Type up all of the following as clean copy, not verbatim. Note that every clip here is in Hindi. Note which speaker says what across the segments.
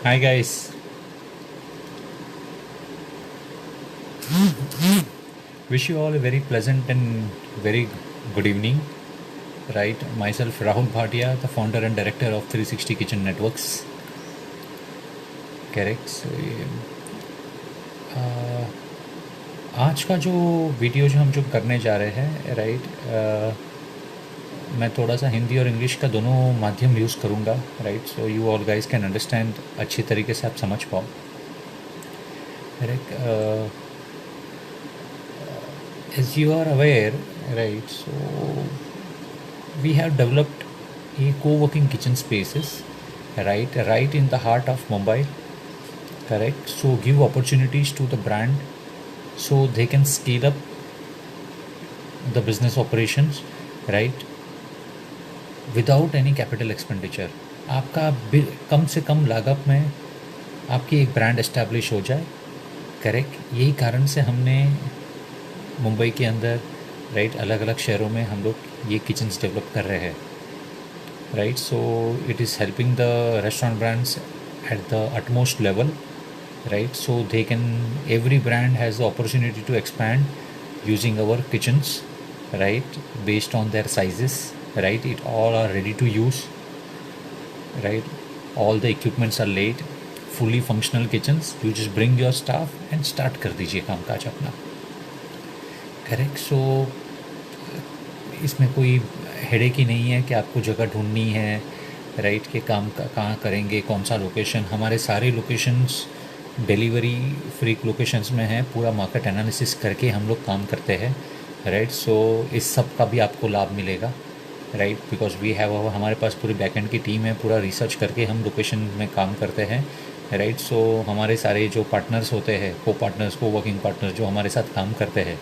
Speaker 1: Hi guys, wish you all a very pleasant and very good evening. Right, myself Rahul Bhatia, the founder and director of 360 Kitchen Networks. Correct. So, आज का जो वीडियो जो हम जो करने जा रहे हैं राइट, मैं थोड़ा सा हिंदी और इंग्लिश का दोनों माध्यम यूज़ करूँगा right, so you all guys can understand अच्छी तरीके से आप समझ पाओ right. As you are aware, right, so we have developed a co-working kitchen spaces, right in the heart of Mumbai, correct. So give opportunities to the brand, so they can scale up the business operations, right, without any capital expenditure. आपका कम से कम लागत में आपकी एक ब्रांड एस्टैब्लिश हो जाए, करेक्ट. यही कारण से हमने मुंबई के अंदर राइट अलग अलग शहरों में हम लोग ये किचन्स डेवलप कर रहे हैं right. So it is helping the restaurant brands at the utmost level right. So they can every brand has the opportunity to expand using our kitchens right based on their sizes right. It all are ready to use right. All the equipments are laid, fully functional kitchens. You just bring your staff and start कर दीजिए काम काज अपना, करेक्ट. सो इसमें कोई हेडेक ही नहीं है कि आपको जगह ढूंढनी है राइट, के काम कहाँ करेंगे, कौन सा लोकेशन. हमारे सारे लोकेशंस डिलीवरी फ्री लोकेशंस में हैं. पूरा मार्केट एनालिसिस करके हम लोग काम करते हैं राइट. सो इस सब का भी आपको लाभ मिलेगा राइट, बिकॉज वी हैव हमारे पास पूरी बैकएंड की टीम है. पूरा रिसर्च करके हम लोकेशन में काम करते हैं राइट. सो हमारे सारे जो पार्टनर्स होते हैं, को पार्टनर्स, को वर्किंग पार्टनर्स जो हमारे साथ काम करते हैं,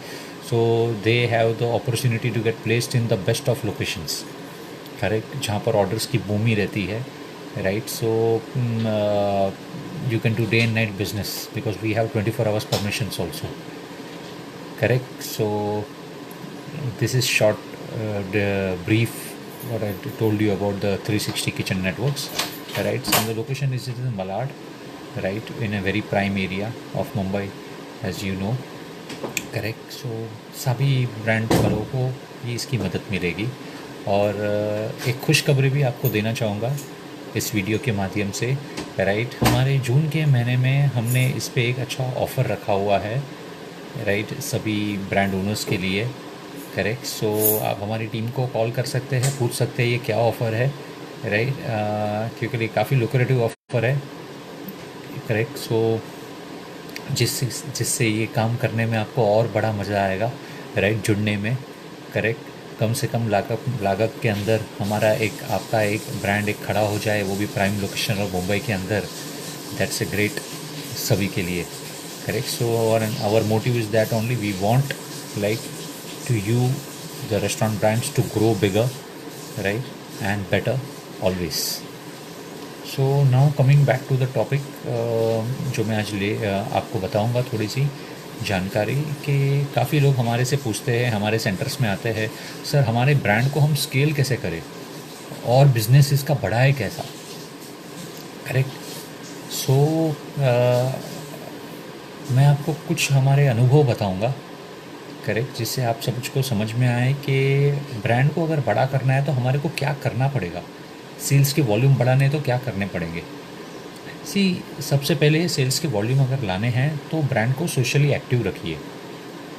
Speaker 1: so they have the opportunity to get placed in the best of locations, correct, जहाँ पर ऑर्डर्स की बूमी रहती है right. So you can do day and night business because we have 24 hours permissions also, correct. So this is short the brief what I told you about the 360 kitchen networks right. So the location is in Malad right, in a very prime area of Mumbai as you know, correct. So सभी ब्रांड वालों को ये इसकी मदद मिलेगी. और एक खुशखबरी भी आपको देना चाहूँगा इस वीडियो के माध्यम से राइट. हमारे जून के महीने में हमने इस पे एक अच्छा ऑफ़र रखा हुआ है राइट, सभी ब्रांड ओनर्स के लिए, करेक्ट. सो आप हमारी टीम को कॉल कर सकते हैं, पूछ सकते हैं ये क्या ऑफ़र है राइट, क्योंकि ये काफ़ी लुक्रेटिव ऑफ़र है, करेक्ट. सो जिससे ये काम करने में आपको और बड़ा मज़ा आएगा राइट, जुड़ने में, करेक्ट. कम से कम लागत के अंदर हमारा एक आपका एक ब्रांड एक खड़ा हो जाए, वो भी प्राइम लोकेशन और मुंबई के अंदर. दैट्स ए ग्रेट सभी के लिए, correct. So our motive is that only we want like to you the restaurant brands to grow bigger right and better always. So now coming back to the topic, जो मैं आज आपको बताऊंगा थोड़ी सी जानकारी कि काफ़ी लोग हमारे से पूछते हैं, हमारे सेंटर्स में आते हैं, सर हमारे ब्रांड को हम स्केल कैसे करें और बिज़नेस इसका बढ़ाए कैसा, करेक्ट. सो मैं आपको कुछ हमारे अनुभव बताऊंगा, करेक्ट, जिससे आप सबको समझ में आए कि ब्रांड को अगर बड़ा करना है तो हमारे को क्या करना पड़ेगा, सेल्स के वॉल्यूम बढ़ाने तो क्या करने पड़ेंगे. सबसे पहले सेल्स के वॉल्यूम अगर लाने हैं तो ब्रांड को सोशली एक्टिव रखिए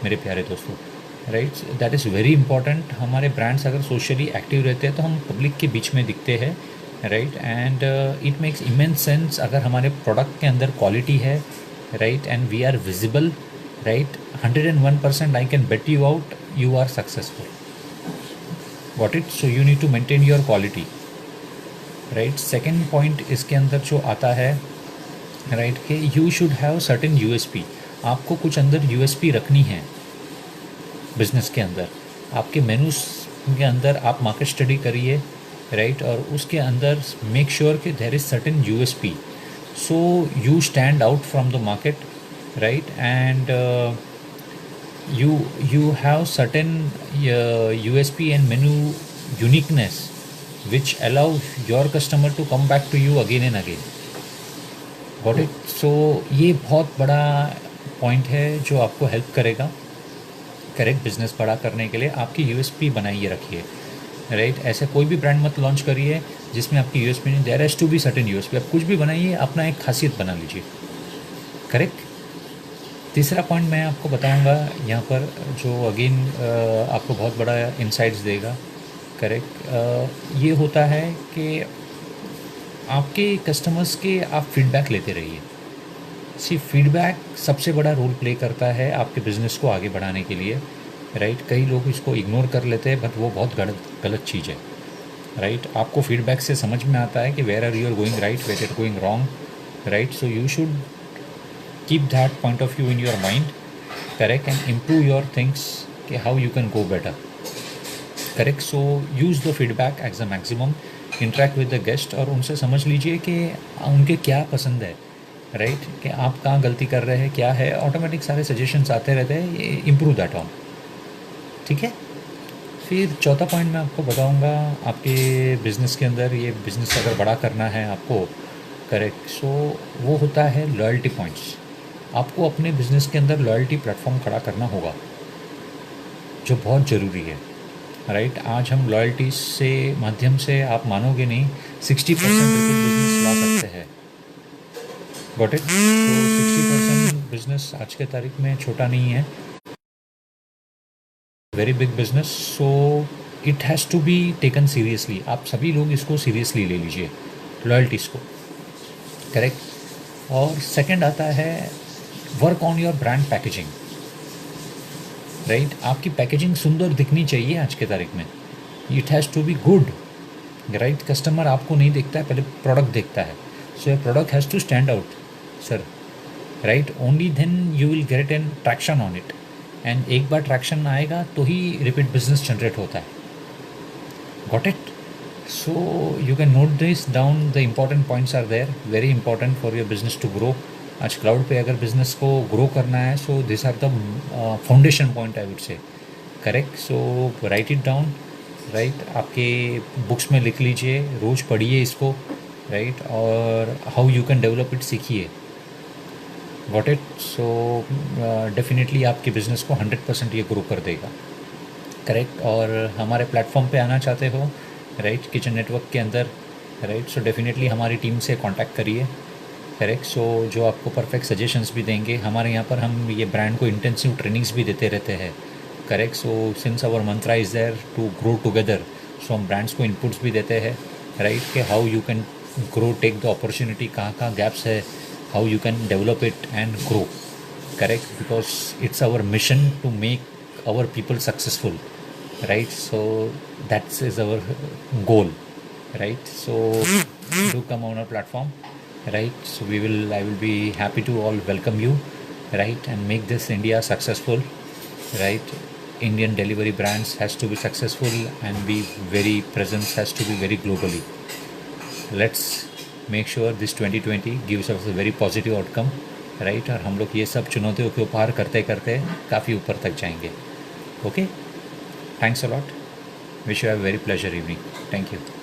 Speaker 1: मेरे प्यारे दोस्तों right. That is very important. हमारे ब्रांड्स अगर सोशली एक्टिव रहते हैं तो हम पब्लिक के बीच में दिखते हैं right, and it makes immense sense. अगर हमारे प्रोडक्ट के अंदर क्वालिटी है right and we are visible right, 101% I can bet you out you are successful, got it. So you need to maintain your quality right. Second point इसके अंदर जो आता है राइट कि you should have certain USP. आपको कुछ अंदर यूएसपी रखनी है बिजनेस के अंदर. आपके मेनूज के अंदर आप मार्केट स्टडी करिए राइट, और उसके अंदर मेक श्योर कि there is certain USP, so you stand out from the market right, and you have certain USP and menu uniqueness which allow your customer to come back to you again and again, got it. So ये बहुत बड़ा पॉइंट है जो आपको हेल्प करेगा करेक्ट बिजनेस बड़ा करने के लिए। आपकी यूएसपी बनाइए रखिए, राइट। ऐसे कोई भी ब्रांड मत लॉन्च करिए जिसमें आपकी यूएसपी नहीं। There has to be certain USP. आप कुछ भी बनाइए, अपना एक खासियत बना लीजिए, करेक्ट। तीसरा पॉइंट मैं आपको बताऊंगा यहाँ पर, जो अगेन आपको बहुत बड़ा इंसाइट्स देगा, करेक्ट। ये होता है कि आपके कस्टमर्स के आप फीडबैक लेते रहिए। सी फीडबैक सबसे बड़ा रोल प्ले करता है आपके बिज़नेस को आगे बढ़ाने के लिए, राइट। कई लोग इसको इग्नोर कर लेते हैं, बट वो बहुत गलत चीज़ है, राइट। आपको फीडबैक से समझ में आता है कि where are you are going right, where are going wrong, right. So you should keep that point of view in your mind, correct, and improve your things, okay, how you can go better, correct. So use the feedback as a maximum, interact with the guest और उनसे समझ लीजिए कि उनके क्या पसंद है, राइट, कि आप कहाँ गलती कर रहे हैं, क्या है। ऑटोमेटिक सारे सजेशंस आते रहते हैं, इम्प्रूव दैट ऑन, ठीक है। फिर चौथा पॉइंट मैं आपको बताऊंगा आपके बिज़नेस के अंदर, ये बिज़नेस अगर बड़ा करना है आपको, करेक्ट। सो वो होता है लॉयल्टी पॉइंट्स। आपको अपने बिज़नेस के अंदर लॉयल्टी प्लेटफॉर्म खड़ा करना होगा, जो बहुत ज़रूरी है, राइट। आज हम लॉयल्टी से माध्यम से, आप मानोगे नहीं, 60% रिपीट बिजनेस ला सकते हैं, गॉट इट। तो 60% बिजनेस आज के तारीख में छोटा नहीं है, very big business. So it has to be taken seriously. आप सभी लोग इसको सीरियसली ले लीजिए, लॉयल्टीज़ को, करेक्ट। और सेकंड आता है work on your brand packaging, right. आपकी पैकेजिंग सुंदर दिखनी चाहिए आज के तारीख में। It has to be good, right. Customer आपको नहीं देखता है, पहले प्रोडक्ट देखता है। So your product has to stand out, sir, right. Only then you will get an traction on it, and एक बार ट्रैक्शन आएगा तो ही रिपीट बिजनेस जनरेट होता है, got it. So you can note this down, the important points are there, very important for your business to grow. आज क्लाउड पे अगर बिज़नेस को ग्रो करना है, so this are the foundation point I would say, correct. So write it down, right. आपके बुक्स में लिख लीजिए, रोज़ पढ़िए इसको, राइट। और how you can develop it सीखिए, गॉट इट। सो डेफिनेटली आपके बिज़नेस को 100% ये ग्रो कर देगा, करेक्ट। और हमारे प्लेटफॉर्म पे आना चाहते हो, राइट, किचन नेटवर्क के अंदर, राइट। सो डेफिनेटली हमारी टीम से कांटेक्ट करिए, करेक्ट। सो जो आपको परफेक्ट सजेशंस भी देंगे। हमारे यहाँ पर हम ये ब्रांड को इंटेंसिव ट्रेनिंग्स भी देते रहते हैं, correct. So since our mantra is there to grow together, so हम ब्रांड्स को इनपुट्स भी देते हैं, राइट, कि how you can grow, take the opportunity, कहाँ गैप्स है, how you can develop it and grow, correct. Because it's our mission to make our people successful, right, so that is our goal, right. So do come on our platform, right. So I will be happy to all welcome you, right, and make this India successful, right. Indian delivery brands has to be successful and be very presence has to be very globally. Let's make sure this 2020 gives us a very positive outcome, right. और हम लोग ये सब चुनौतियों के पार करते करते काफ़ी ऊपर तक जाएंगे, okay. Thanks a lot. Wish you a very pleasure evening. Thank you.